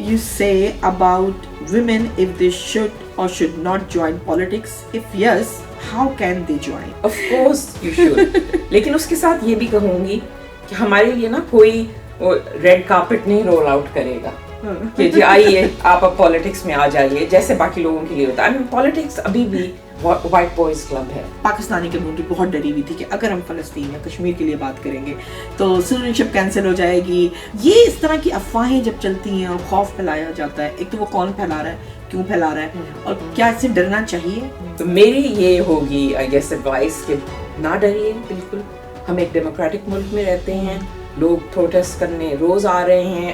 you say about women if they should or should not join politics? If yes, how can they join? Of course you should. لیکن اس کے ساتھ یہ بھی کہوں گی کہ ہمارے لیے نا کوئی ریڈ کارپٹ نہیں رول آؤٹ کرے گا کہ جی آئیے آپ اب پالیٹکس میں آ جائیے جیسے باقی لوگوں کے لیے ہوتا ہے. پالیٹکس ابھی بھی وائٹ بوائز کلب ہے. پاکستانی کمیونٹی بہت ڈری ہوئی تھی کہ اگر ہم فلسطین یا کشمیر کے لیے بات کریں گے تو سٹیزنشپ کینسل ہو جائے گی. یہ اس طرح کی افواہیں جب چلتی ہیں اور خوف پھیلایا جاتا ہے, ایک تو وہ کون پھیلا رہا ہے, کیوں پھیلا رہا ہے, اور کیا اس سے ڈرنا چاہیے؟ تو میری یہ ہوگی آئی گیس ایڈوائس کہ نہ ڈریے بالکل. ہم ایک ڈیموکریٹک ملک میں رہتے ہیں, لوگ پروٹیسٹ کرنے روز آ رہے ہیں,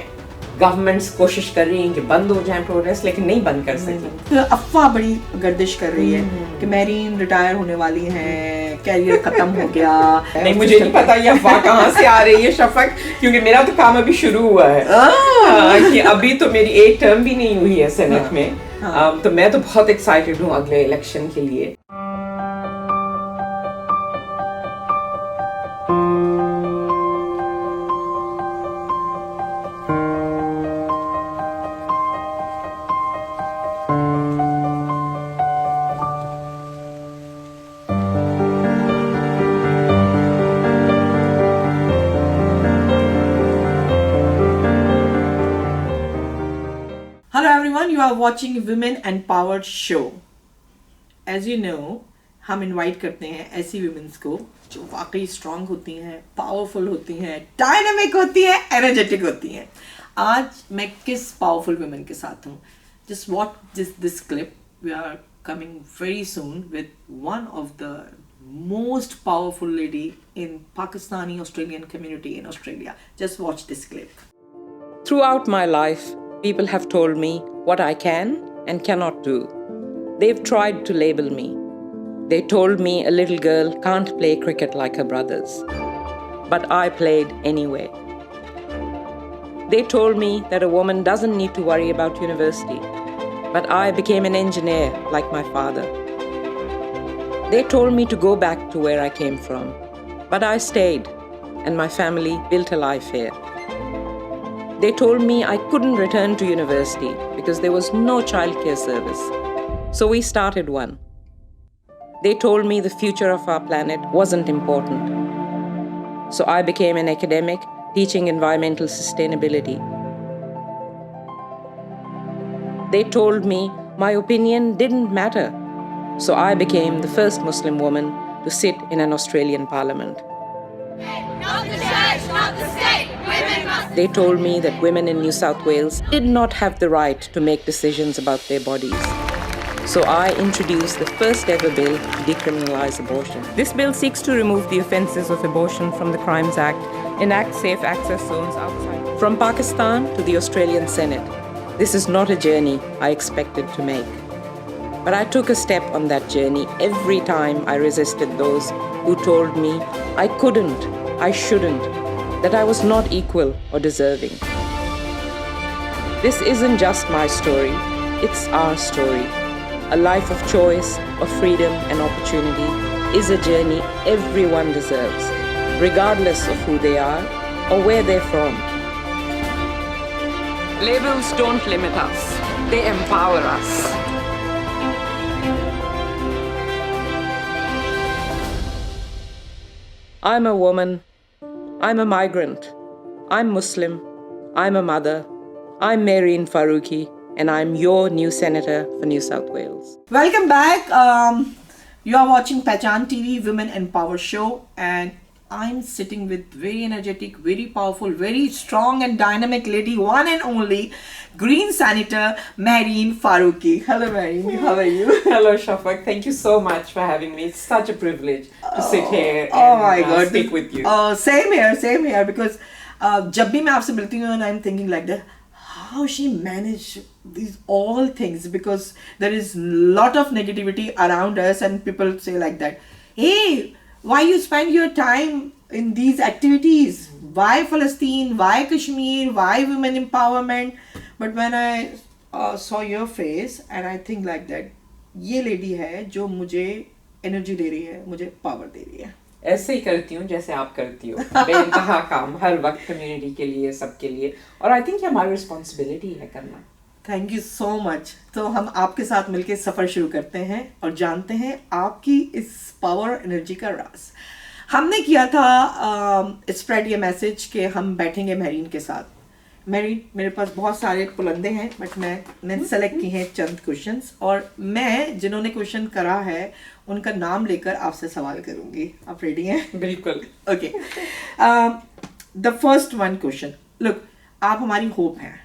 گورنمنٹس کوشش کر رہی ہیں کہ بند ہو جائیں پروٹیسٹ لیکن نہیں بند کر سکی. افواہ بڑی گردش کر رہی ہے کہ میرین ریٹائر ہونے والی ہیں, کیریئر ختم ہو گیا. نہیں مجھے نہیں پتا یہ افواہ کہاں سے آ رہی ہے شفق, کیونکہ میرا تو کام ابھی شروع ہوا ہے کہ ابھی تو میری ایک ٹرم بھی نہیں ہوئی ہے سینٹ میں. تو میں تو بہت ایکسائٹیڈ ہوں اگلے الیکشن کے لیے. Hello everyone, you are watching Women Empowered Show. As you know, ہم انوائٹ کرتے ہیں ایسی ویمنس کو جو واقعی اسٹرانگ ہوتی ہیں, پاورفل ہوتی ہیں, ڈائنامک ہوتی ہیں, انرجیٹک ہوتی ہیں. آج میں کس پاورفل ویمن کے ساتھ ہوں؟ Just watch this clip. We are coming very soon with one of the most powerful lady in Pakistani Australian community in Australia. Just watch this clip. Throughout my life, people have told me what I can and cannot do. They've tried to label me. They told me a little girl can't play cricket like her brothers. But I played anyway. They told me that a woman doesn't need to worry about university. But I became an engineer like my father. They told me to go back to where I came from. But I stayed, and my family built a life here. They told me I couldn't return to university because there was no childcare service. So we started one. They told me the future of our planet wasn't important. So I became an academic teaching environmental sustainability. They told me my opinion didn't matter. So I became the first Muslim woman to sit in an Australian parliament. Not the church, not the state. Women must. They told me that women in New South Wales did not have the right to make decisions about their bodies. So I introduced the first ever bill to decriminalize abortion. This bill seeks to remove the offences of abortion from the Crimes Act, enact safe access zones outside. From Pakistan to the Australian Senate, this is not a journey I expected to make. But I took a step on that journey every time I resisted those who told me I couldn't, I shouldn't, that I was not equal or deserving. This isn't just my story, it's our story. A life of choice, of freedom and opportunity is a journey everyone deserves, regardless of who they are or where they're from. Labels don't limit us, they empower us. I'm a woman, I'm a migrant, I'm Muslim, I'm a mother, I'm Mehreen Faruqi, and I'm your new senator for New South Wales. Welcome back. You are watching Pehchan TV Women Empower Show, and I'm sitting with very energetic, very powerful, very strong and dynamic lady, one and only Green Senator Mehreen Faruqi. Hello Mehreen, how are you? Hello Shafaq, thank you so much for having me. It's such a privilege to sit here and speak with you. Same here, because jab bhi main aapse milti hu and I'm thinking like that, how she managed these all things, because there is lot of negativity around us and people say like that, hey, why you spend your time in these activities? Why Palestine? Why Kashmir? Why women empowerment? But when I saw your face and I think like that, یہ lady ہے جو مجھے energy دے رہی ہے, مجھے power دے رہی ہے. ایسے ہی کرتی ہوں جیسے آپ کرتی ہو, بے انتہا کام ہر وقت کمیونٹی کے لیے, سب کے لیے, اور آئی تھنک یہ ہماری رسپانسبلٹی ہے کرنا. تھینک یو سو مچ. تو ہم آپ کے ساتھ مل کے سفر شروع کرتے ہیں اور جانتے ہیں آپ کی اس پاور انرجی کا راز. ہم نے کیا تھا اسپریڈ یہ میسج کہ ہم بیٹھیں گے مہرین کے ساتھ. مہرین, میرے پاس بہت سارے پلندے ہیں بٹ میں نے سلیکٹ کی ہیں چند کوشچنس, اور میں جنہوں نے کوشچن کرا ہے ان کا نام لے کر آپ سے سوال کروں گی. آپ ریڈی ہیں؟ بالکل. Okay. The first one question. Look, آپ ہماری ہوپ ہیں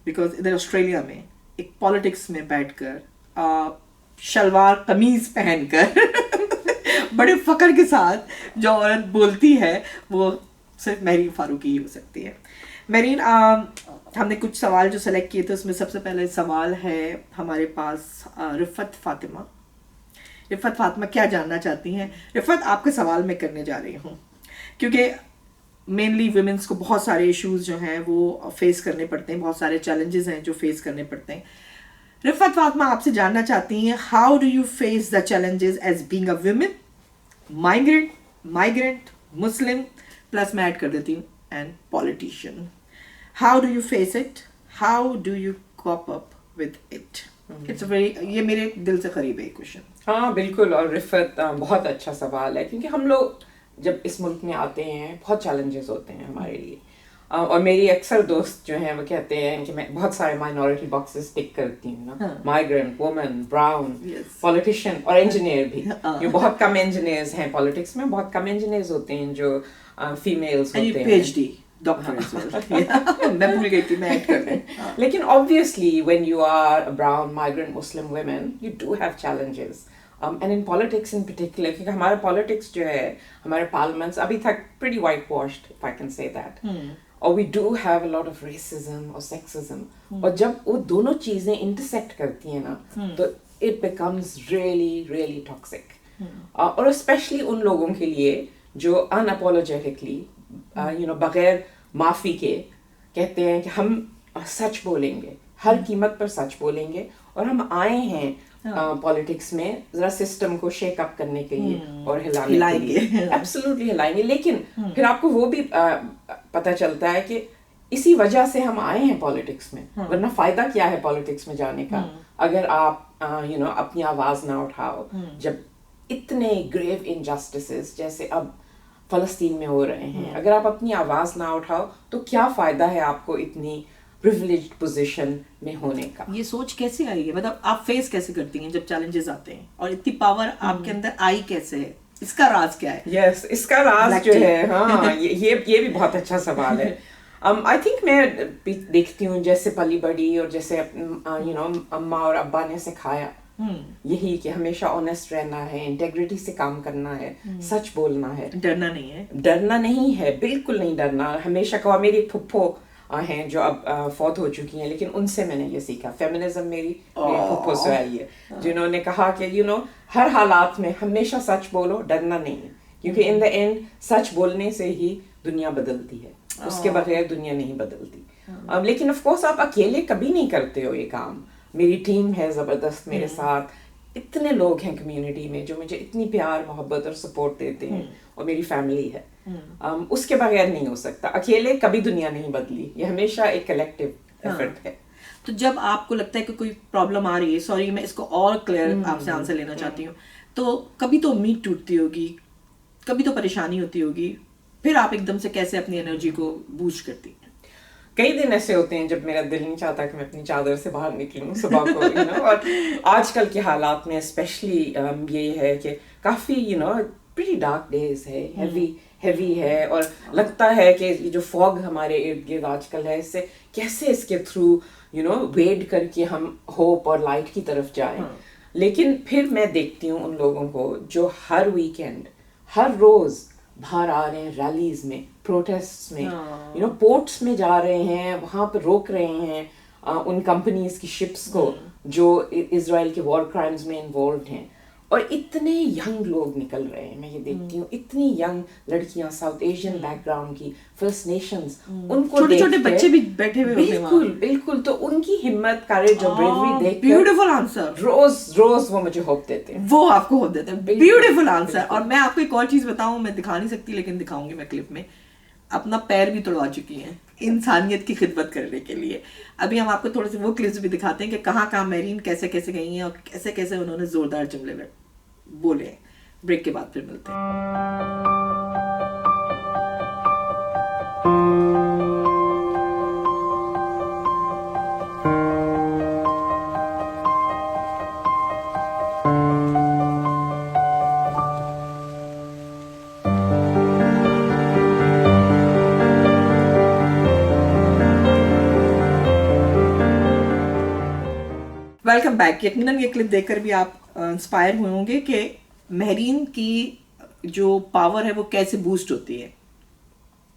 بیکاز ادھر آسٹریلیا میں ایک پالیٹکس میں بیٹھ کر شلوار قمیض پہن کر بڑے فخر کے ساتھ جو عورت بولتی ہے وہ صرف مہرین فاروقی ہی ہو سکتی ہے. مہرین, ہم نے کچھ سوال جو سلیکٹ کیے تھے اس میں سب سے پہلے سوال ہے ہمارے پاس رفت فاطمہ. رفت فاطمہ کیا جاننا چاہتی ہیں؟ رفت, آپ کے سوال میں کرنے جا رہی ہوں کیونکہ مینلی ویمنس کو بہت سارے ایشوز جو ہیں وہ فیس کرنے پڑتے ہیں, بہت سارے چیلنجز ہیں جو فیس کرنے پڑتے ہیں. رفت فاطمہ آپ سے جاننا چاہتی ہیں, how do you face the challenges as being a women, migrant, Muslim, plus میں ایڈ کر دیتی ہوں and politician. How do you face it, how do you cope up with it? It's very, یہ میرے دل سے قریب ہے کوشچن. ہاں بالکل. اور رفت, بہت اچھا سوال ہے کیونکہ ہم لوگ جب اس ملک میں آتے ہیں بہت چیلنجز ہوتے ہیں ہمارے لیے, اور میری اکثر دوست جو ہیں وہ کہتے ہیں کہ میں بہت سارے مائنورٹی باکسز ٹک کرتی ہوں نا, مائیگرینٹ, وومن, براؤن, پولیٹیشین اور انجینئر بھی. یہ بہت کم انجینئرز ہیں پالیٹکس میں, بہت کم انجینئرز ہوتے ہیں جو فیمیلز ہوتے ہیں. پی ایچ ڈی ڈاکٹر میں بھول گئی تھی, میں ایڈ کر دیں. لیکن obviously when you are a brown migrant Muslim women you do have challenges, and in politics in particular, کیونکہ ہمارا politics جو ہے, ہمارے parliaments ابھی تک pretty whitewashed if I can say that, اور we do have a lot of racism اور sexism, اور جب وہ دونوں چیزیں intersect کرتی ہیں نا تو it becomes really really toxic, اور especially ان لوگوں کے لیے جو unapologetically بغیر معافی کے کہتے ہیں کہ ہم سچ بولیں گے, ہر قیمت پر سچ بولیں گے, اور ہم آئے ہیں پالیٹکس میں ذرا سسٹم کو شیک اپ کرنے کے لیے اور ہلانے کے لیے. ایبسلیوٹلی ہلائیں گے, لیکن پھر آپ کو وہ بھی پتہ چلتا ہے کہ اسی وجہ سے ہم آئے ہیں پالیٹکس میں, ورنہ فائدہ کیا ہے پالیٹکس میں جانے کا اگر آپ اپنی آواز نہ اٹھاؤ. جب اتنے گریو انجسٹسز جیسے اب فلسطین میں ہو رہے ہیں, اگر آپ اپنی آواز نہ اٹھاؤ تو کیا فائدہ ہے آپ کو اتنی پریویلیجڈ پوزیشن میں ہونے کا؟ یہ سوچ کیسے آئی ہے, مطلب آپ فیس کیسے کرتی ہیں جب چیلنجز آتے ہیں, اور اتنی پاور آپ کے اندر آئی کیسے ہے, اس کا راز کیا ہے؟ یس, اس کا راز جو ہے, ہاں یہ بھی بہت اچھا سوال ہے. آئی تھنک میں دیکھتی ہوں جیسے پلی بڑی اور جیسے اماں اور ابا نے سکھایا یہی کہ ہمیشہ آنیسٹ رہنا ہے, انٹیگریٹی سے کام کرنا ہے, سچ بولنا ہے, ڈرنا نہیں ہے, بالکل نہیں ڈرنا. ہمیشہ کہا, میری پھپھو ہیں جو اب فوت ہو چکی ہیں, لیکن ان سے میں نے یہ سیکھا. فیمنزم میری پھپھو سے آئی ہے, جنہوں نے کہا کہ ہر حالات میں ہمیشہ سچ بولو, ڈرنا نہیں ہے, کیونکہ ان دا اینڈ سچ بولنے سے ہی دنیا بدلتی ہے, اس کے بغیر دنیا نہیں بدلتی. لیکن آف کورس آپ اکیلے کبھی نہیں کرتے ہو یہ کام. میری ٹیم ہے زبردست میرے ساتھ, اتنے لوگ ہیں کمیونٹی میں جو مجھے اتنی پیار محبت اور سپورٹ دیتے ہیں, اور میری فیملی ہے. اس کے بغیر نہیں ہو سکتا, اکیلے کبھی دنیا نہیں بدلی, یہ ہمیشہ ایک کلیکٹیو ایفرٹ ہے. تو جب آپ کو لگتا ہے کہ کوئی پرابلم آ رہی ہے, سوری میں اس کو اور کلیئر آپ سے آنسر لینا چاہتی ہوں, تو کبھی تو امید ٹوٹتی ہوگی, کبھی تو پریشانی ہوتی ہوگی, پھر آپ ایک دم سے کیسے اپنی انرجی کو بوسٹ کرتی ہیں؟ کئی دن ایسے ہوتے ہیں جب میرا دل نہیں چاہتا کہ میں اپنی چادر سے باہر نکلوں صبح کو, اور آج کل کے حالات میں اسپیشلی یہ ہے کہ کافی pretty dark days ہے, ہیوی ہے, اور لگتا ہے کہ یہ جو فوگ ہمارے ارد گرد آج کل ہے, اس سے کیسے اس کے تھرو ویڈ کر کے ہم ہوپ اور لائٹ کی طرف جائیں. لیکن پھر میں دیکھتی ہوں ان لوگوں کو جو ہر ویکینڈ ہر روز باہر آ رہے ہیں, ریلیز میں, پروٹیسٹ میں, پورٹس میں جا رہے ہیں, وہاں پہ روک رہے ہیں ان کمپنیز کی شپس کو جو اسرائیل کے وار کرائمز میں انوالوڈ ہیں, اور اتنے ینگ لوگ نکل رہے ہیں, میں یہ دیکھتی ہوں اتنی ینگ لڑکیاں ساؤتھ ایشین بیک گراؤنڈ کی, فرسٹ نیشنز, ان کو چھوٹے چھوٹے بچے بھی بیٹھے ہوئے ہوتے ہیں وہاں. بالکل بالکل, تو ان کی ہمت, کریج اور بریوری دیکھ کر بیوٹیفل آنسر, روز وہ مجھے ہوپ دیتے ہیں. وہ آپ کو ہوپ دیتے ہیں. Beautiful answer. اور میں آپ کو ایک اور چیز بتاؤں, میں دکھا نہیں سکتی لیکن دکھاؤں گی میں کلپ میں, اپنا پیر بھی توڑوا چکی ہیں انسانیت کی خدمت کرنے کے لیے. ابھی ہم آپ کو تھوڑے سے وہ کلپس بھی دکھاتے ہیں کہ کہاں کہاں مہرین کیسے کیسے گئی ہیں اور کیسے کیسے انہوں نے زوردار جملے میں بولے ہیں. بریک کے بعد پھر ملتے ہیں. Welcome back. یقیناً یہ کلپ دیکھ کر بھی آپ انسپائر ہوئے ہوں گے کہ مہرین کی جو پاور ہے وہ کیسے بوسٹ ہوتی ہے.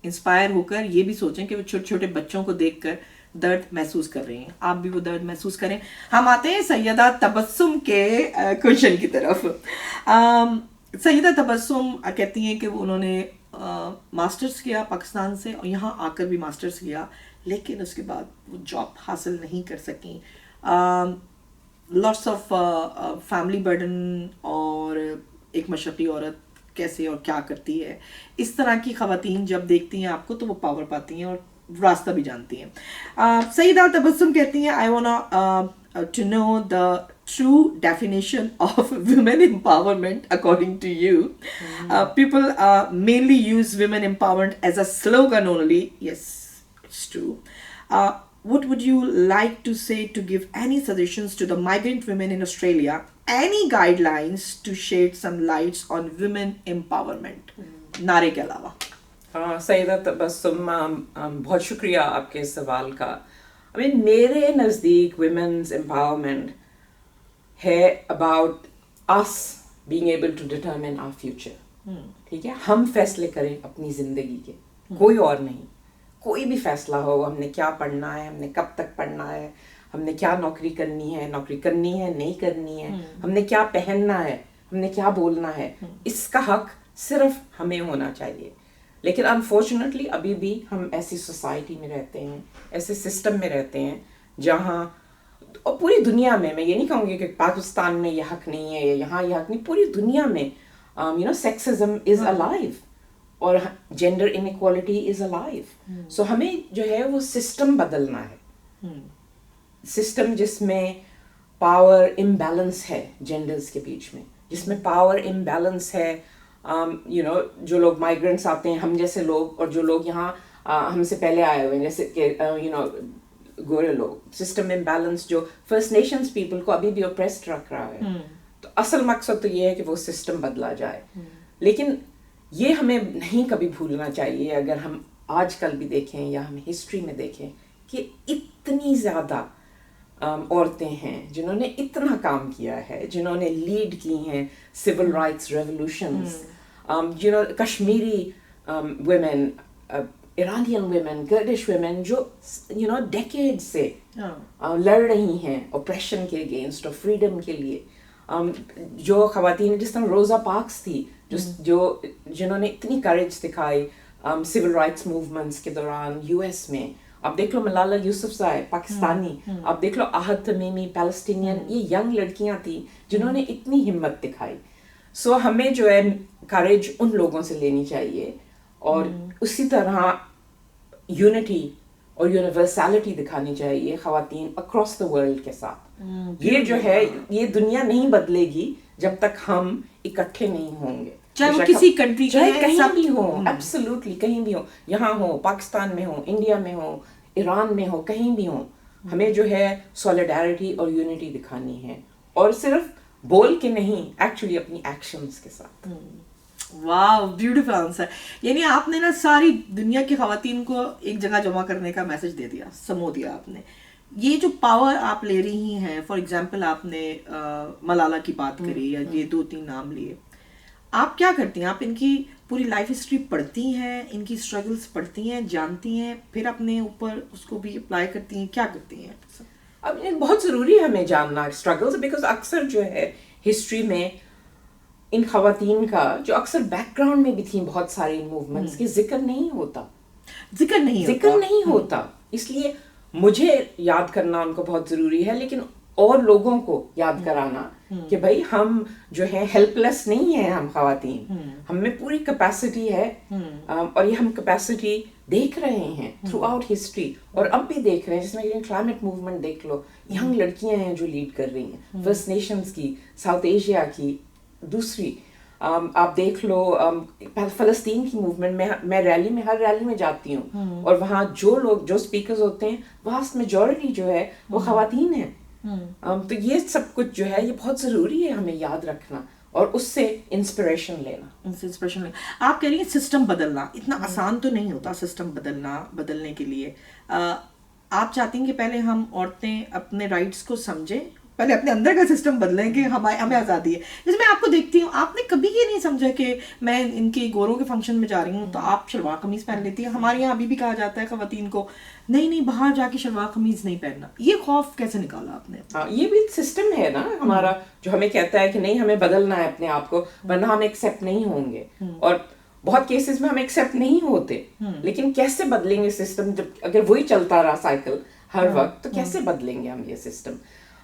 انسپائر ہو کر یہ بھی سوچیں کہ وہ چھوٹے چھوٹے بچوں کو دیکھ کر درد محسوس کر رہی ہیں, آپ بھی وہ درد محسوس کریں. ہم آتے ہیں سیدہ تبسم کے کوشچن کی طرف. سیدہ تبسم کہتی ہیں کہ انہوں نے ماسٹرز کیا پاکستان سے اور یہاں آ کر بھی ماسٹرز کیا, لیکن اس کے بعد وہ جاب حاصل نہیں کر سکیں. لاٹس آف فیملی برڈن, اور ایک مشرقی عورت کیسے اور کیا کرتی ہے, اس طرح کی خواتین جب دیکھتی ہیں آپ کو تو وہ پاور پاتی ہیں اور راستہ بھی جانتی ہیں. سیدہ تبسم کہتی ہیں, I wanna to know the true definition of women empowerment according to you. People mainly use women empowerment as a slogan only. Yes, it's true. What would you like to say to give any suggestions to the migrant women in Australia? Any guidelines to shed some lights on women empowerment? نعرے کے علاوہ. سیدہ تبسم, بہت شکریہ آپ کے سوال کا. میرے نزدیک ویمنز امپاورمنٹ ہے about us being able to determine our future. ٹھیک ہے, ہم فیصلے کریں اپنی زندگی کے, کوئی اور نہیں. کوئی بھی فیصلہ ہو, ہم نے کیا پڑھنا ہے, ہم نے کب تک پڑھنا ہے, ہم نے کیا نوکری کرنی ہے نہیں کرنی ہے, ہم نے کیا پہننا ہے, ہم نے کیا بولنا ہے, اس کا حق صرف ہمیں ہونا چاہیے. لیکن انفارچونیٹلی ابھی بھی ہم ایسی سوسائٹی میں رہتے ہیں, ایسے سسٹم میں رہتے ہیں جہاں, اور پوری دنیا میں یہ نہیں کہوں گی کہ پاکستان میں یہ حق نہیں ہے یا یہاں یہ حق نہیں, پوری دنیا میں سیکسزم از الائیو اور جینڈر انیکوالٹی از الائیو. سو ہمیں جو ہے وہ سسٹم بدلنا ہے, سسٹم جس میں پاور امبیلنس ہے جینڈرز کے بیچ میں, جس میں پاور امبیلنس ہے. جو لوگ مائیگرنٹس آتے ہیں, ہم جیسے لوگ, اور جو لوگ یہاں ہم سے پہلے آئے ہوئے ہیں جیسے کہ گورے لوگ, سسٹم امبیلنس جو فرسٹ نیشنز پیپل کو ابھی بھی اوپریسڈ رکھ رہا ہے. تو اصل مقصد تو یہ ہے کہ وہ سسٹم بدلا جائے. لیکن یہ ہمیں نہیں کبھی بھولنا چاہیے, اگر ہم آج کل بھی دیکھیں یا ہم ہسٹری میں دیکھیں کہ اتنی زیادہ عورتیں ہیں جنہوں نے اتنا کام کیا ہے, جنہوں نے لیڈ کی ہیں civil rights revolutions, Kashmiri women, Iranian women, Kurdish women جو ڈیکیڈ سے لڑ رہی ہیں اوپریشن کے اگینسٹ اور فریڈم کے لیے. جو خواتین جس طرح روزہ پارکس تھی, جنہوں نے اتنی کریج دکھائی سول رائٹس موومنٹس کے دوران یو ایس میں. اب دیکھ لو ملالہ یوسفزئی پاکستانی, اب دیکھ لو آہد تمیمی پیلسٹینین, یہ ینگ لڑکیاں تھیں جنہوں نے اتنی ہمت دکھائی. سو ہمیں جو ہے کریج ان لوگوں سے لینی چاہیے, اور اسی طرح یونٹی اور یونیورسلٹی دکھانی چاہیے خواتین اکراس دا ورلڈ کے ساتھ. یہ جو ہے یہ دنیا نہیں بدلے گی جب تک ہم اکٹھے نہیں ہوں گے, چاہے وہ کسی کنٹری چاہے کہیں بھی ہو, ایبسلیوٹلی کہیں بھی ہو, یہاں ہو, پاکستان میں ہو, انڈیا میں ہو, ایران میں ہو, کہیں بھی ہو, ہمیں جو ہے سولیڈیرٹی اور یونٹی دکھانی ہے, اور صرف بول کے نہیں, ایکچولی اپنی ایکشنز کے ساتھ. واو, بیوٹیفل آنسر. یعنی آپ نے نا ساری دنیا کی خواتین کو ایک جگہ جمع کرنے کا میسج دے دیا, سمو دیا آپ نے. یہ جو پاور آپ لے رہی ہیں, فار ایگزامپل آپ نے ملالہ کی بات کری یا یہ 2-3 نام لیے, آپ کیا کرتی ہیں؟ آپ ان کی پوری لائف ہسٹری پڑھتی ہیں, ان کی اسٹرگلس پڑھتی ہیں, جانتی ہیں, پھر اپنے اوپر اس کو بھی اپلائی کرتی ہیں, کیا کرتی ہیں؟ اب بہت ضروری ہے ہمیں جاننا اسٹرگلس, بیکاز اکثر جو ہے ہسٹری میں ان خواتین کا جو اکثر بیک گراؤنڈ میں بھی تھیں بہت ساری موومنٹس کی ذکر نہیں ہوتا. اس لیے مجھے یاد کرنا ان کو بہت ضروری ہے, لیکن اور لوگوں کو یاد کرانا کہ بھائی ہم جو ہے ہیلپ لیس نہیں ہیں, ہم خواتین, ہم میں پوری کیپیسٹی ہے, اور یہ ہم کیپیسٹی دیکھ رہے ہیں تھرو آؤٹ ہسٹری, اور اب بھی دیکھ رہے ہیں. جس میں کلائمیٹ موومنٹ دیکھ لو, ینگ لڑکیاں ہیں جو لیڈ کر رہی ہیں, فرسٹ نیشنز کی, ساؤتھ ایشیا کی. دوسری آپ دیکھ لو فلسطین کی موومنٹ میں ریلی میں ہر ریلی میں جاتی ہوں, اور وہاں جو لوگ جو اسپیکرز ہوتے ہیں واسٹ میجورٹی جو ہے وہ خواتین ہیں. تو یہ سب کچھ جو ہے یہ بہت ضروری ہے ہمیں یاد رکھنا, اور اس سے انسپریشن لینا. آپ کہہ رہی ہیں سسٹم بدلنا اتنا آسان تو نہیں ہوتا. سسٹم بدلنے کے لیے آپ چاہتی ہیں کہ پہلے ہم عورتیں اپنے رائٹس کو سمجھیں, پہلے اپنے اندر کا سسٹم بدلیں کہ ہمیں آزادی ہے. جیسے میں آپ کو دیکھتی ہوں, آپ نے کبھی یہ نہیں سمجھا کہ میں ان کے گوروں کے فنکشن میں جا رہی ہوں تو آپ شلوار قمیض پہن لیتی ہیں. ہمارے یہاں ابھی بھی کہا جاتا ہے خواتین کو نہیں باہر جا کے شلوار قمیض نہیں پہننا. یہ خوف کیسے نکالا آپ نے؟ یہ بھی سسٹم ہے نا ہمارا جو ہمیں کہتا ہے کہ نہیں ہمیں بدلنا ہے اپنے آپ کو, ورنہ ہم ایکسیپٹ نہیں ہوں گے. اور بہت کیسز میں ہم ایکسیپٹ نہیں ہوتے, لیکن کیسے بدلیں گے سسٹم جب اگر وہی چلتا رہا سائیکل ہر وقت, تو کیسے بدلیں گے ہم یہ سسٹم؟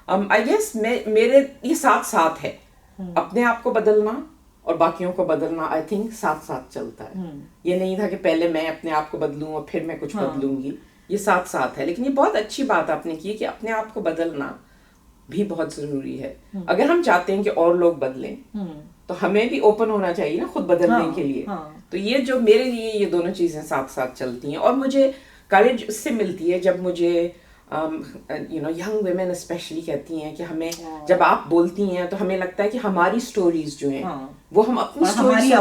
آئی گیس میرے یہ ساتھ ہے, اپنے آپ کو بدلنا اور باقیوں کو بدلنا. آئی تھنک ساتھ چلتا ہے. یہ نہیں تھا کہ پہلے میں اپنے آپ کو بدلوں اور پھر میں کچھ بدلوں گی. یہ ساتھ ہے. لیکن یہ بہت اچھی بات آپ نے کی کہ اپنے آپ کو بدلنا بھی بہت ضروری ہے. اگر ہم چاہتے ہیں کہ اور لوگ بدلیں تو ہمیں بھی اوپن ہونا چاہیے نا خود بدلنے کے لیے. تو یہ جو میرے لیے یہ دونوں چیزیں ساتھ چلتی ہیں, اور مجھے کریج اس سے ملتی ہے جب مجھے ینگ ویمن اسپیشلی کہتی ہیں کہ ہمیں جب آپ بولتی ہیں تو ہمیں لگتا ہے کہ ہماری سٹوریز جو ہیں وہ ہم اپنی سٹوری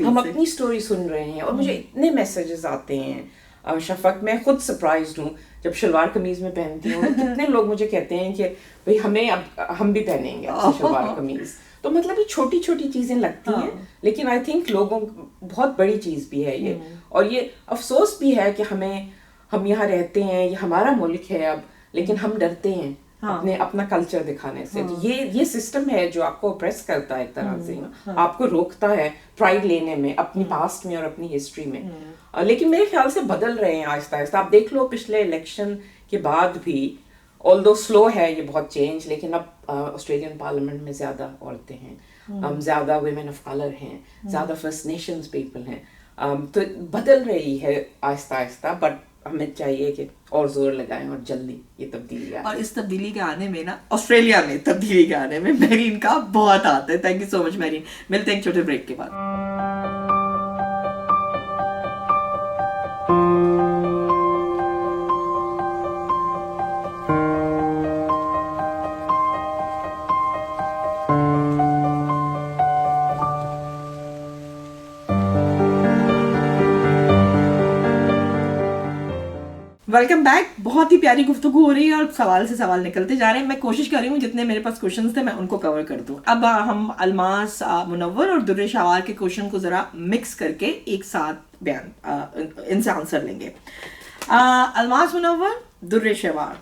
ہم اپنی سٹوری سن رہے ہیں. اور مجھے اتنے میسیجز آتے ہیں شفق, میں خود سرپرائزڈ ہوں جب شلوار قمیض میں پہنتی ہوں. کتنے لوگ مجھے کہتے ہیں کہ بھئی ہمیں اب ہم بھی پہنیں گے شلوار قمیض. تو مطلب یہ چھوٹی چیزیں لگتی ہیں, لیکن آئی تھنک لوگوں بہت بڑی چیز بھی ہے یہ. اور یہ افسوس بھی ہے کہ ہم یہاں رہتے ہیں, یہ ہمارا ملک ہے اب, لیکن ہم ڈرتے ہیں اپنا کلچر دکھانے سے. یہ سسٹم ہے جو آپ کو اوپریس کرتا ہے ایک طرح سے, آپ کو روکتا ہے پرائڈ لینے میں اپنی پاسٹ میں اور اپنی ہسٹری میں. لیکن میرے خیال سے بدل رہے ہیں آہستہ آہستہ. آپ دیکھ لو پچھلے الیکشن کے بعد بھی, آلدو سلو ہے یہ بہت چینج, لیکن اب آسٹریلین پارلیمنٹ میں زیادہ عورتیں ہیں, زیادہ ویمن آف کلر ہیں, زیادہ فرسٹ نیشنز پیپل ہیں. تو بدل رہی ہے آہستہ آہستہ, بٹ ہمیں چاہیے کہ اور زور لگائیں اور جلدی یہ تبدیلی آئے. اور اس تبدیلی کے آنے میں نا, آسٹریلیا میں تبدیلی کے آنے میں میرین کا بہت ہاتھ ہے. Thank you so much marine. ملتے ہیں ایک چھوٹے بریک کے بعد. Welcome back. بہت ہی پیاری گفتگو ہو رہی ہے اور سوال سے سوال نکلتے جا رہے ہیں. میں کوشش کر رہی ہوں جتنے میرے پاس کوشچنس تھے میں ان کو کور کر دوں. اب ہم الماس منور اور در شوار کے کوشچن کو ذرا مکس کر کے ایک ساتھ ان سے آنسر لیں گے. الماس منور, در شوار,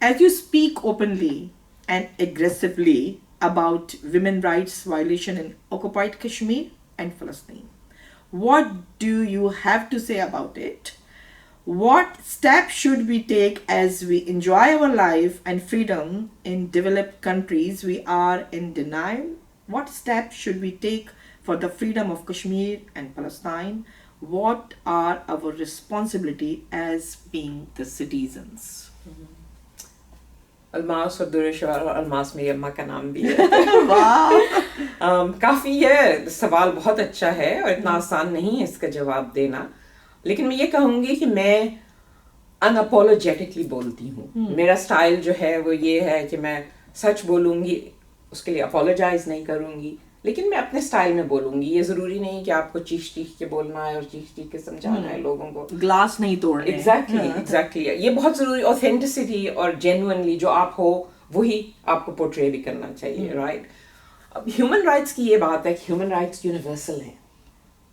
as you speak openly and aggressively about women rights violation in occupied Kashmir and Palestine, what do you have to say about it? What steps should we take as we enjoy our life and freedom in developed countries we are in denial? What steps should we take for the freedom of Kashmir and Palestine? What are our responsibility as being the citizens? الماس اور در شوار, اور الماس میری اماں کا نام بھی ہے. کافی یہ سوال بہت اچھا ہے اور اتنا آسان نہیں ہے اس کا جواب دینا. لیکن میں یہ کہوں گی کہ میں اناپولوجیٹکلی بولتی ہوں. میرا سٹائل جو ہے وہ یہ ہے کہ میں سچ بولوں گی, اس کے لیے اپولوجائز نہیں کروں گی, لیکن میں اپنے سٹائل میں بولوں گی. یہ ضروری نہیں کہ آپ کو چیخ کے بولنا ہے اور چیخ کے سمجھانا ہے لوگوں کو, گلاس نہیں توڑنا. ایگزیکٹلی یہ بہت ضروری. اوتھینٹسٹی اور جینوئنلی جو آپ ہو وہی آپ کو پورٹرے بھی کرنا چاہیے, رائٹ. اب ہیومن رائٹس کی یہ بات ہے کہ ہیومن رائٹس یونیورسل ہیں,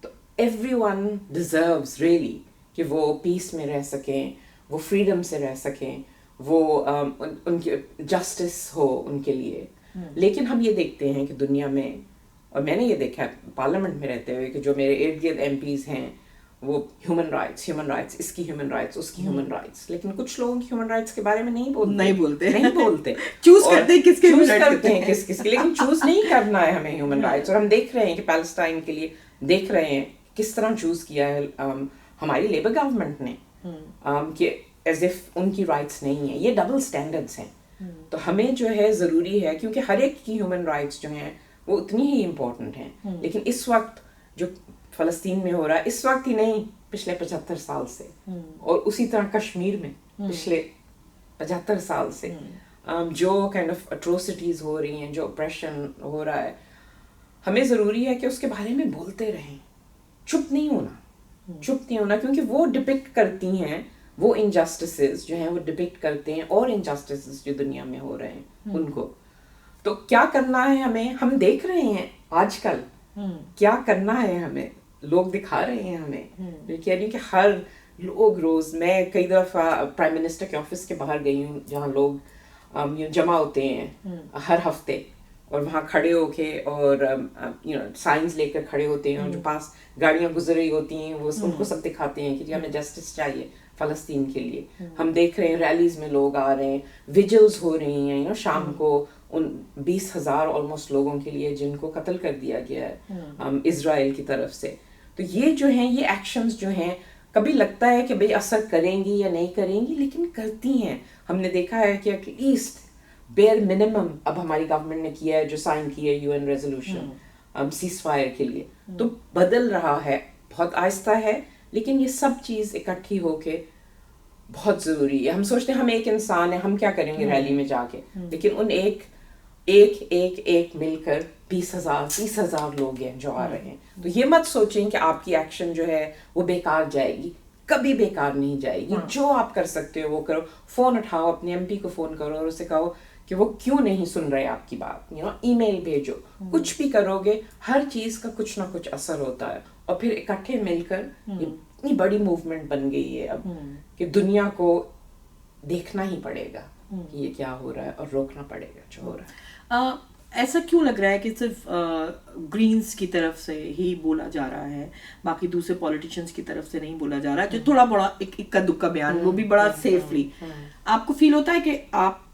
تو ایوری ون ڈیزروز ریئلی کہ وہ پیس میں رہ سکیں, وہ فریڈم سے رہ سکیں, وہ ان کے جسٹس ہو ان کے لیے. لیکن ہم یہ دیکھتے ہیں کہ دنیا میں اور میں نے یہ دیکھا ہے پارلیمنٹ میں رہتے ہوئے کہ جو میرے ارد گرد ایم پیز ہیں وہ ہیومن رائٹس اس کی ہیومن رائٹس اس کی ہیومن رائٹس, لیکن کچھ لوگوں کی ہیومن رائٹس کے بارے میں نہیں بولتے چوز کرتے ہیں کس کے چوز کرتے ہیں کس کے, لیکن چوز نہیں کرنا ہے ہمیں ہیومن رائٹس. اور ہم دیکھ رہے ہیں کہ پیلسٹائن کے لیے دیکھ رہے ہیں کس طرح چوز کیا ہے ہماری لیبر گورنمنٹ نے, کہ ایز اف ان کی رائٹس نہیں ہیں. یہ ڈبل سٹینڈرڈس ہیں. تو ہمیں جو ہے ضروری ہے, کیونکہ ہر ایک کی ہیومن رائٹس جو ہیں وہ اتنی ہی امپورٹنٹ ہیں, لیکن اس وقت جو فلسطین میں ہو رہا ہے, اس وقت ہی نہیں پچھلے 75 سال سے, اور اسی طرح کشمیر میں پچھلے 75 سال سے جو کائنڈ آف اٹروسٹیز ہو رہی ہیں, جو اپریشن ہو رہا ہے, ہمیں ضروری ہے کہ اس کے بارے میں بولتے رہیں, چپ نہیں ہونا, کیونکہ وہ ڈپکٹ کرتی ہیں وہ انجسٹسز جو ہیں, وہ ڈپکٹ کرتے ہیں اور انجسٹسز جو دنیا میں ہو رہے ہیں ان کو. تو کیا کرنا ہے ہمیں, ہم دیکھ رہے ہیں آج کل کیا کرنا ہے ہمیں, لوگ دکھا رہے ہیں ہمیں, کہہ رہی کہ ہر لوگ روز, میں کئی دفعہ پرائم منسٹر کے آفس کے باہر گئی ہوں جہاں لوگ جمع ہوتے ہیں ہر ہفتے, اور وہاں کھڑے ہو کے اور سائنس لے کر کھڑے ہوتے ہیں, اور جو پاس گاڑیاں گزر رہی ہوتی ہیں وہ ان کو سب دکھاتے ہیں کہ ہمیں جسٹس چاہیے فلسطین کے لیے. ہم دیکھ رہے ہیں ریلیز میں لوگ آ رہے ہیں, ویجلز ہو رہی ہیں شام کو ان 20,000 آلموسٹ لوگوں کے لیے جن کو قتل کر دیا گیا ہے اسرائیل کی طرف سے. تو یہ جو ہیں یہ ایکشنز جو ہیں, کبھی لگتا ہے کہ بھئی اثر کریں گی یا نہیں کریں گی, لیکن کرتی ہیں. ہم نے دیکھا ہے کہ ایٹ لیسٹ بیئر منیمم اب ہماری گورنمنٹ نے کیا ہے, جو سائن کی ہے UN ریزولوشن سیز فائر کے لیے, تو بدل رہا ہے, بہت آہستہ ہے, لیکن یہ سب چیز اکٹھی ہو کے بہت ضروری ہے. ہم سوچتے ہیں ہم ایک انسان ہیں, ہم کیا کریں گے ریلی میں جا کے, لیکن ان ایک مل کر 20,000 30,000 لوگ ہیں جو آ رہے ہیں. تو یہ مت سوچیں کہ آپ کی ایکشن جو ہے وہ بیکار جائے گی, کبھی بیکار نہیں جائے گی. جو آپ کر سکتے ہو وہ کرو, فون اٹھاؤ, اپنے MP کو فون کرو اور اسے کہو کہ وہ کیوں نہیں سن رہے آپ کی بات, ای میل بھیجو, کچھ بھی کرو گے, ہر چیز کا کچھ نہ کچھ اثر ہوتا ہے. اور پھر اکٹھے مل کر اتنی بڑی موومنٹ بن گئی ہے اب کہ دنیا کو دیکھنا ہی پڑے گا کہ یہ کیا ہو رہا ہے, اور روکنا پڑے گا جو ہو رہا ہے. ایسا کیوں لگ رہا ہے کہ صرف گرینز کی طرف سے ہی بولا جا رہا ہے, باقی دوسرے پولیٹیشینس کی طرف سے نہیں بولا جا رہا, جو تھوڑا بڑا اکا دکا بیان وہ بھی بڑا سیفلی, آپ کو فیل ہوتا ہے کہ آپ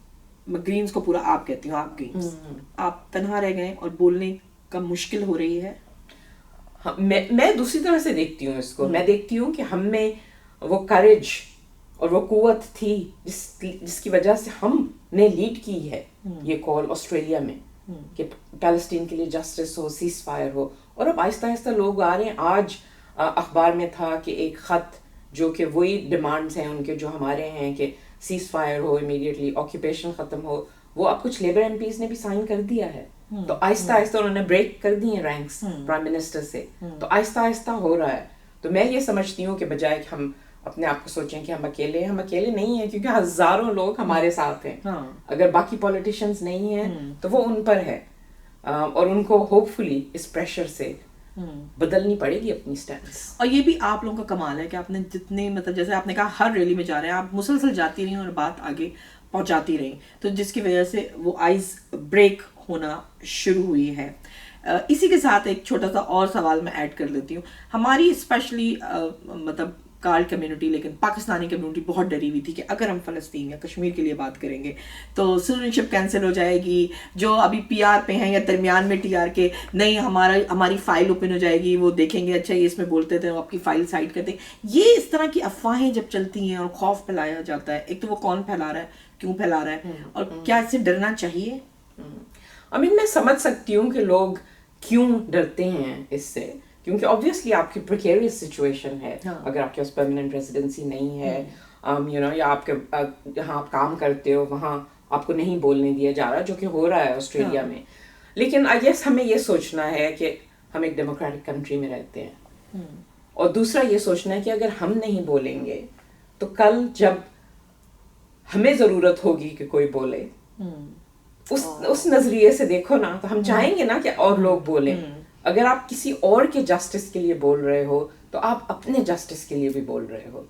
گرینز کو پورا آپ کہتی ہوں, آپ گرینز آپ تنہا رہ گئے اور بولنے کا مشکل ہو رہی ہے؟ میں دوسری طرح سے دیکھتی ہوں اس کو. میں دیکھتی ہوں کہ ہم میں وہ کریج اور وہ قوت تھی جس کی وجہ سے ہم نے لیڈ کی ہے یہ کال آسٹریلیا میں کہ پیلسٹین کے لیے جسٹس ہو, سیز فائر ہو, اور اب آہستہ آہستہ لوگ آ رہے ہیں. آج اخبار میں تھا کہ ایک خط جو کہ وہی ڈیمانڈز ہیں ان کے جو ہمارے ہیں کہ سیز فائر ہو امیڈیٹلی, آکوپیشن ختم ہو, وہ اب کچھ لیبر ایم پیز نے بھی سائن کر دیا ہے. تو آہستہ آہستہ انہوں نے بریک کر دی ہیں رینکس پرائم منسٹر سے, تو آہستہ آہستہ ہو رہا ہے. تو میں یہ سمجھتی ہوں کہ بجائے کہ ہم اپنے آپ کو سوچیں کہ ہم اکیلے نہیں ہیں, کیونکہ ہزاروں لوگ ہمارے ساتھ ہیں. اگر باقی پولیٹیشینز نہیں ہیں تو وہ ان پر ہے, اور ان کو ہوپ فلی اس پریشر سے بدلنی پڑے گی اپنی سٹینڈز. اور یہ بھی آپ لوگوں کا کمال ہے کہ آپ نے جتنے مطلب جیسے آپ نے کہا ہر ریلی میں جا رہے ہیں, آپ مسلسل جاتی رہی اور بات آگے پہنچاتی رہی, تو جس کی وجہ سے وہ آئیز بریک ہونا شروع ہوئی ہے. اسی کے ساتھ ایک چھوٹا سا اور سوال میں ایڈ کر لیتی ہوں. ہماری اسپیشلی مطلب کارڈ کمیونٹی, لیکن پاکستانی کمیونٹی بہت ڈری ہوئی تھی کہ اگر ہم فلسطین یا کشمیر کے لیے بات کریں گے تو سٹیزنشپ کینسل ہو جائے گی. جو ابھی PR پہ ہیں یا درمیان میں TR کے, نہیں ہماری فائل اوپن ہو جائے گی, وہ دیکھیں گے اچھا یہ اس میں بولتے تھے, وہ آپ کی فائل سائڈ کرتے ہیں. یہ اس طرح کی افواہیں جب چلتی ہیں اور خوف پھیلایا جاتا ہے, ایک تو وہ کون پھیلا رہا ہے, کیوں پھیلا رہا ہے, اور کیا اس سے ڈرنا چاہیے؟ میں سمجھ سکتی ہوں کہ لوگ کیوں ڈرتے ہیں اس سے, کیونکہ obviously آپ کی precarious situation ہے. اگر آپ کے پاس permanent residency نہیں ہے, یا آپ کے جہاں آپ کام کرتے ہو وہاں آپ کو نہیں بولنے دیا جا رہا, جو کہ ہو رہا ہے آسٹریلیا میں. لیکن I guess ہمیں یہ سوچنا ہے کہ ہم ایک ڈیموکریٹک کنٹری میں رہتے ہیں, اور دوسرا یہ سوچنا ہے کہ اگر ہم نہیں بولیں گے تو کل جب ہمیں ضرورت ہوگی کہ کوئی بولے, اس نظریے سے دیکھو نا, تو ہم چاہیں گے نا کہ اور لوگ بولیں. اگر آپ کسی اور کے جسٹس کے لیے بول رہے ہو تو آپ اپنے جسٹس کے لیے بھی بول رہے ہو.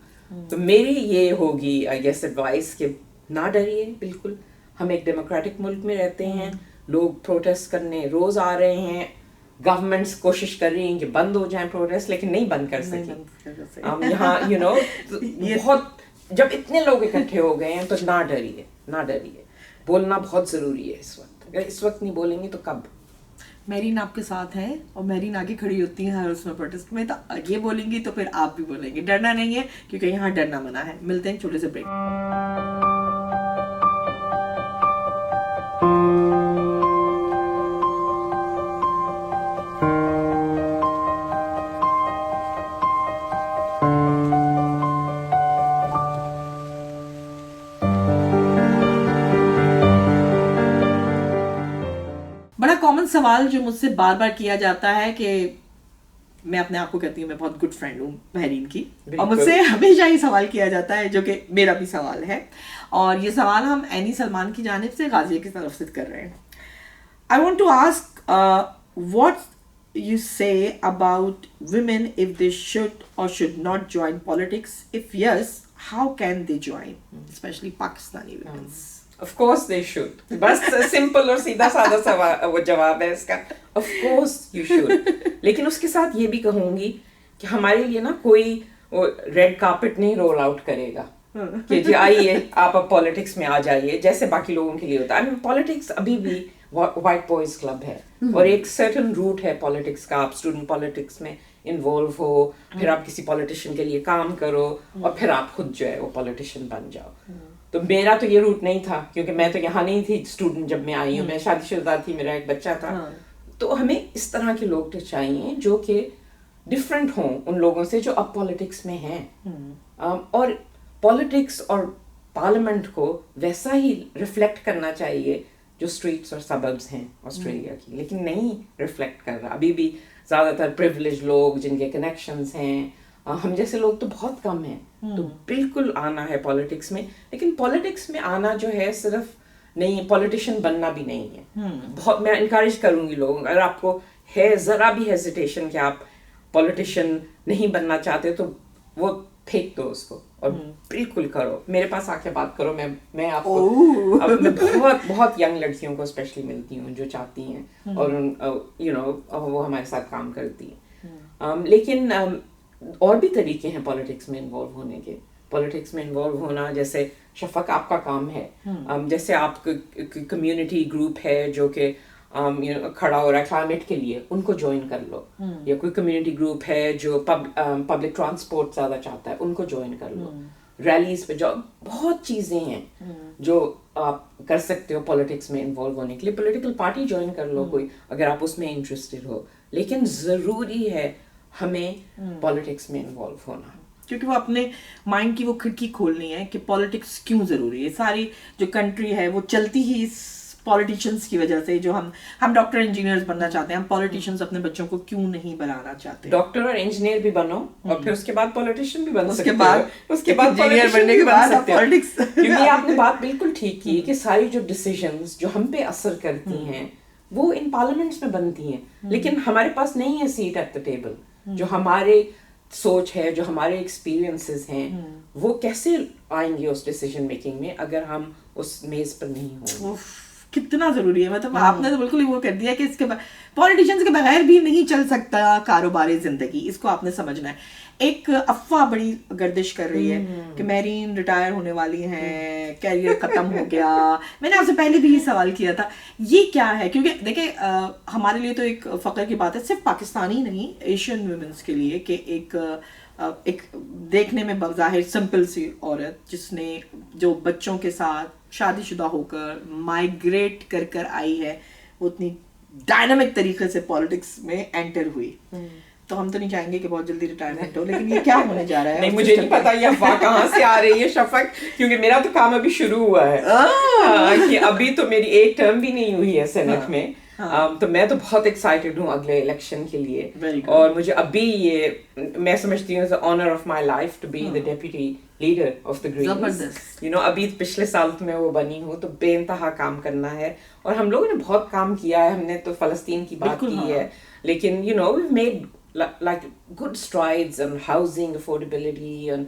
تو میری یہ ہوگی آئی گیس ایڈوائس کہ نہ ڈریے بالکل. ہم ایک ڈیموکریٹک ملک میں رہتے ہیں, لوگ پروٹیسٹ کرنے روز آ رہے ہیں, گورنمنٹس کوشش کر رہی ہیں کہ بند ہو جائیں پروٹیسٹ, لیکن نہیں بند کر سکی. یہاں بہت جب اتنے لوگ اکٹھے ہو گئے ہیں تو نہ ڈریے, بولنا بہت ضروری ہے اس وقت. اگر اس وقت نہیں بولیں گے تو کب؟ میرین آپ کے ساتھ ہیں اور میرین آگے کھڑی ہوتی ہیں ہر اس میں پروٹیسٹ میں, تو یہ بولیں گی تو پھر آپ بھی بولیں گے. ڈرنا نہیں ہے کیونکہ یہاں ڈرنا منع ہے. ملتے ہیں چھوٹے سے بریک. بڑا کامن سوال جو مجھ سے بار بار کیا جاتا ہے, کہ میں اپنے آپ کو کہتی ہوں میں بہت گڈ فرینڈ ہوں مہرین کی, اور مجھ سے ہمیشہ یہ سوال کیا جاتا ہے جو کہ میرا بھی سوال ہے, اور یہ سوال ہم اینی سلمان کی جانب سے غازیہ کی طرف سے کر رہے ہیں. I want to ask what you say about women if they should or should not join politics. If yes, how can they join, especially Pakistani women? Of course they should. بس سمپل اور سیدھا سادہ وہ جواب ہے اس کا. Of course you should. لیکن اس کے ساتھ یہ بھی کہوں گی کہ ہمارے لیے نا کوئی ریڈ کارپٹ نہیں رول آؤٹ کرے گا کہ جی آئیے آپ اب پالیٹکس میں آ جائیے جیسے باقی لوگوں کے لیے ہوتا ہے. پالیٹکس ابھی بھی وائٹ بوائز کلب ہے, اور ایک سرٹن روٹ ہے پالیٹکس کا. آپ اسٹوڈنٹ پالیٹکس میں انوالو ہو, پھر آپ کسی پالیٹیشین کے لیے کام کرو, اور پھر آپ خود جو ہے وہ پالیٹیشین بن جاؤ. تو میرا تو یہ روٹ نہیں تھا, کیونکہ میں تو یہاں نہیں تھی اسٹوڈنٹ جب میں آئی ہوں, میں شادی شدہ تھی, میرا ایک بچہ تھا. تو ہمیں اس طرح کے لوگ چاہیے جو کہ ڈفرینٹ ہوں ان لوگوں سے جو اب پالیٹکس میں ہیں, اور پالیٹکس اور پارلیمنٹ کو ویسا ہی ریفلیکٹ کرنا چاہیے جو اسٹریٹس اور سبربس ہیں آسٹریلیا کی, لیکن نہیں ریفلیکٹ کر رہا. ابھی بھی زیادہ تر پریویلیج لوگ جن کے کنیکشنز ہیں, ہم جیسے لوگ تو بہت کم ہیں. تو بالکل آنا ہے پالیٹکس میں, لیکن پالیٹکس میں آنا جو ہے صرف نہیں, پالیٹیشین بننا بھی نہیں ہے. بہت میں انکریج کروں گی لوگوں, اگر آپ کو ہے ذرا بھی ہیزیٹیشن کہ آپ پالیٹیشین نہیں بننا چاہتے تو وہ پھینک دو اس کو اور بالکل کرو. میرے پاس آ کے بات کرو. میں آپ کو میں بہت بہت ینگ لڑکیوں کو اسپیشلی ملتی ہوں جو چاہتی ہیں, اور وہ ہمارے ساتھ کام کرتی ہیں. لیکن اور بھی طریقے ہیں پالیٹکس میں انوالو ہونے کے. پالیٹکس میں انوالو ہونا جیسے شفق آپ کا کام ہے, جیسے آپ کمیونٹی گروپ ہے جو کہ کھڑا ہو رہا ہے کلائمیٹ کے لیے, ان کو جوائن کر لو. یا کوئی کمیونٹی گروپ ہے جو پبلک ٹرانسپورٹ زیادہ چاہتا ہے, ان کو جوائن کر لو. ریلیز پہ جاؤ. بہت چیزیں ہیں جو آپ کر سکتے ہو پالیٹکس میں انوالو ہونے کے لیے. پولیٹیکل پارٹی جوائن کر لو کوئی, اگر آپ اس میں انٹرسٹڈ ہو. لیکن ضروری ہے ہمیں پالیٹکس میں انوالو ہونا, کیونکہ وہ اپنے مائنڈ کی وہ کھڑکی کھولنی ہے کہ پالیٹکس کیوں ضروری ہے. ساری جو کنٹری ہے وہ چلتی ہی اس پالیٹیشینس کی وجہ سے. جو ہم ڈاکٹر انجینئرز بننا چاہتے ہیں, ہم پالیٹیشینس اپنے بچوں کو کیوں نہیں بنانا چاہتے. ڈاکٹر اور انجینئر بھی بنو, اور پھر اس کے بعد پالیٹیشین بھی بن سکتے ہو. اس کے بعد انجینئر بننے کے بعد آپ پالیٹکس. کیونکہ آپ نے بات بالکل ٹھیک کی کہ ساری جو ڈیسیژنز جو ہم پہ اثر کرتی ہیں وہ ان پارلیمنٹس میں بنتی ہیں, لیکن ہمارے پاس نہیں ہے سیٹ ایٹ دا ٹیبل. جو ہمارے سوچ ہے, جو ہمارے ایکسپیرینسز ہیں, وہ کیسے آئیں گے اس ڈیسیژن میکنگ میں اگر ہم اس میز پر نہیں ہوں. کتنا ضروری ہے. مطلب آپ نے تو بالکل وہ کر دیا کہ اس کے پالیٹیشینس کے بغیر بھی نہیں چل سکتا کاروبار زندگی. اس کو آپ نے سمجھنا ہے. ایک افواہ بڑی گردش کر رہی ہے کہ میرین ریٹائر ہونے والی ہیں, کیریئر ختم ہو گیا. میں نے آپ سے پہلے بھی یہ سوال کیا تھا, یہ کیا ہے؟ کیونکہ دیکھیں ہمارے لیے تو ایک فخر کی بات ہے, صرف پاکستانی نہیں, ایشین ویمنس کے لیے, کہ ایک دیکھنے میں بظاہر سمپل سی عورت جس نے جو بچوں کے ساتھ شادی شدہ ہو کر مائگریٹ کر کر آئی ہے, وہ اتنی ڈائنامک طریقے سے پالیٹکس میں انٹر ہوئی. تو ہم تو نہیں چاہیں گے کہ بہت جلدی ریٹائرمنٹ ہو, لیکن یہ کیا ہونے جا رہا ہے؟ نہیں, مجھے نہیں پتا یہ افواہ کہاں سے آ رہی ہے شفق, کیونکہ میرا تو کام ابھی شروع ہوا ہے, کہ ابھی تو میری ایک ٹرم بھی نہیں ہوئی ہے سینٹ میں. تو میں تو بہت ایکسائٹیڈ ہوں اگلے الیکشن کے لیے, اور مجھے ابھی یہ میں سمجھتی ہوں honour of my life to be the deputy leader of the Greens. ابھی پچھلے سال میں وہ بنی ہوں, تو بے انتہا کام کرنا ہے. اور ہم لوگوں نے بہت کام کیا ہے, ہم نے تو فلسطین کی بات کی ہے, لیکن we've made like good strides on housing affordability and